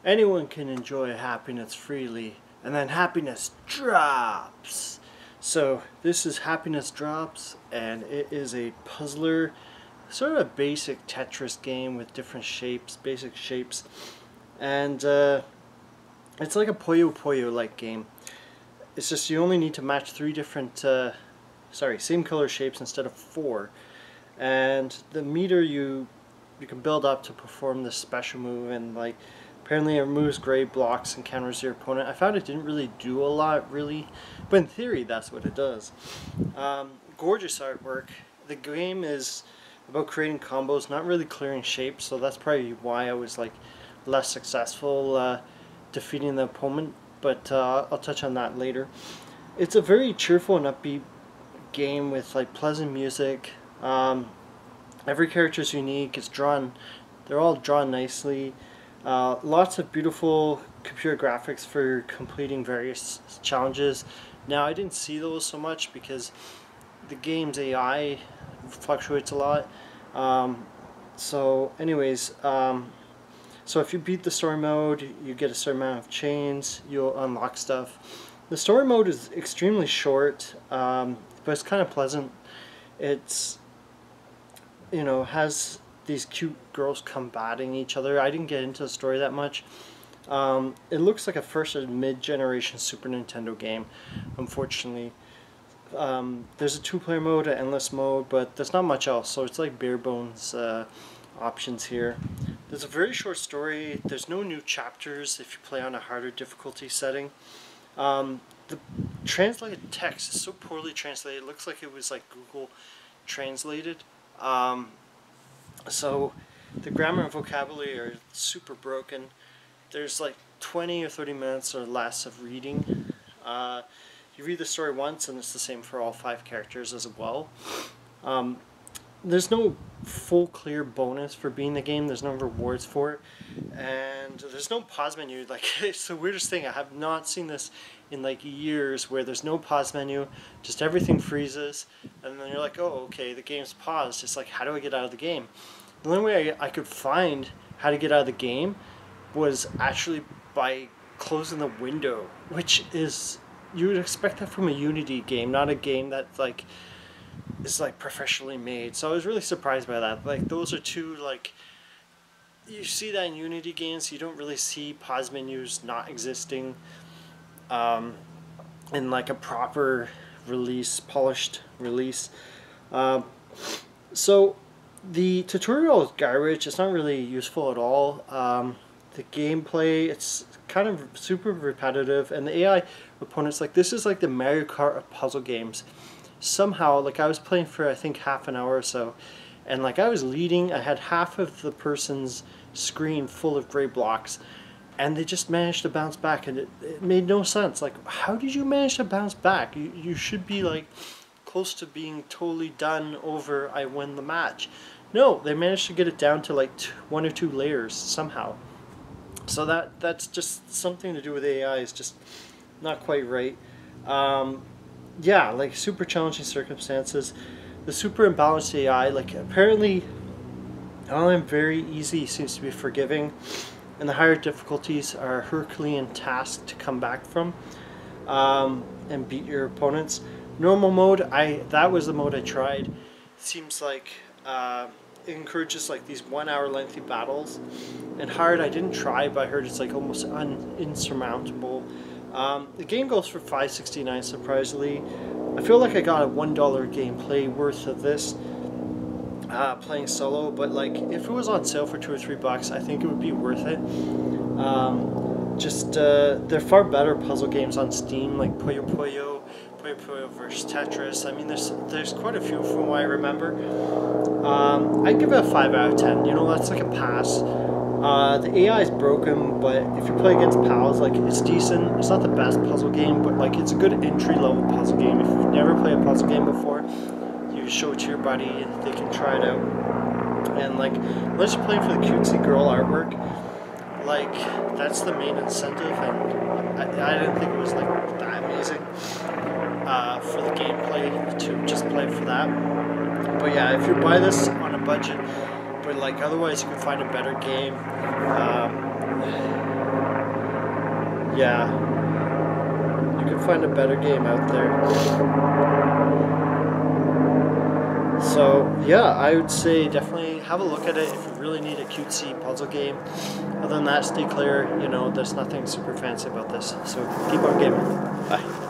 Anyone can enjoy happiness freely, and then happiness drops. So this is Happiness Drops, and it is a puzzler, sort of basic Tetris game with different shapes, basic shapes, and it's like a Puyo Puyo like game. It's just you only need to match three different, same color shapes instead of four, and the meter you can build up to perform this special move, and like apparently it removes gray blocks and counters your opponent. I found it didn't really do a lot, really, but in theory that's what it does. Gorgeous artwork. The game is about creating combos, not really clearing shapes, so that's probably why I was like less successful defeating the opponent, but I'll touch on that later. It's a very cheerful and upbeat game with like pleasant music. Every character is unique. They're all drawn nicely. Lots of beautiful computer graphics for completing various challenges. Now I didn't see those so much because the game's AI fluctuates a lot. So if you beat the story mode, you get a certain amount of chains, you'll unlock stuff. The story mode is extremely short, but it's kind of pleasant. It's, has these cute girls combating each other. I didn't get into the story that much. It looks like a first or mid-generation Super Nintendo game, unfortunately. There's a two-player mode, an endless mode, but there's not much else, so it's like bare bones options here. There's a very short story. There's no new chapters if you play on a harder difficulty setting. The translated text is so poorly translated. It looks like it was like Google translated. So the grammar and vocabulary are super broken. There's like 20 or 30 minutes or less of reading. You read the story once and it's the same for all 5 characters as well. There's no full clear bonus for beating the game. There's no rewards for it, and there's no pause menu. Like, it's the weirdest thing. I have not seen this in like years, where there's no pause menu, just everything freezes, and then you're like, oh, okay, the game's paused. It's like, how do I get out of the game? The only way I could find how to get out of the game was actually by closing the window, which is, you would expect that from a Unity game, not a game that like is like professionally made. So I was really surprised by that. Like, those are two, like, you see that in Unity games. You don't really see pause menus not existing in like a proper release, polished release. So the tutorial is garbage. It's not really useful at all. The gameplay, it's kind of super repetitive, and the AI opponents, like, this is like the Mario Kart of puzzle games. Somehow, like, I was playing for I think half an hour or so, and like I was leading. I had half of the person's screen full of gray blocks, and they just managed to bounce back, and it made no sense. Like, how did you manage to bounce back? You should be like close to being totally done over. I win the match. No, they managed to get it down to like 1 or 2 layers somehow. So that's just something to do with AI. Is just not quite right. Yeah, like, super challenging circumstances. The super imbalanced AI, like, apparently I'm very easy seems to be forgiving, and the higher difficulties are a Herculean task to come back from and beat your opponents. Normal mode, that was the mode I tried. It seems like it encourages like these 1 hour lengthy battles, and hard I didn't try, but I heard it's like almost insurmountable. The game goes for $5.69, surprisingly. I feel like I got a $1 gameplay worth of this playing solo, but like, if it was on sale for $2 or $3, I think it would be worth it. There are far better puzzle games on Steam, like Puyo Puyo, Puyo Puyo vs Tetris. I mean, there's quite a few from what I remember. I'd give it a 5 out of 10. That's like a pass. The AI is broken, but if you play against pals, like, it's decent. It's not the best puzzle game, but like, it's a good entry-level puzzle game. If you've never played a puzzle game before, you show it to your buddy and they can try it out. And like, unless you're playing for the cutesy girl artwork, like, that's the main incentive, and I didn't think it was like that amazing for the gameplay to just play for that. But yeah, if you buy this on a budget, but like, otherwise you can find a better game. Yeah, you can find a better game out there. So yeah, I would say definitely have a look at it if you really need a cutesy puzzle game. Other than that, stay clear. You know, there's nothing super fancy about this. So keep on gaming. Bye.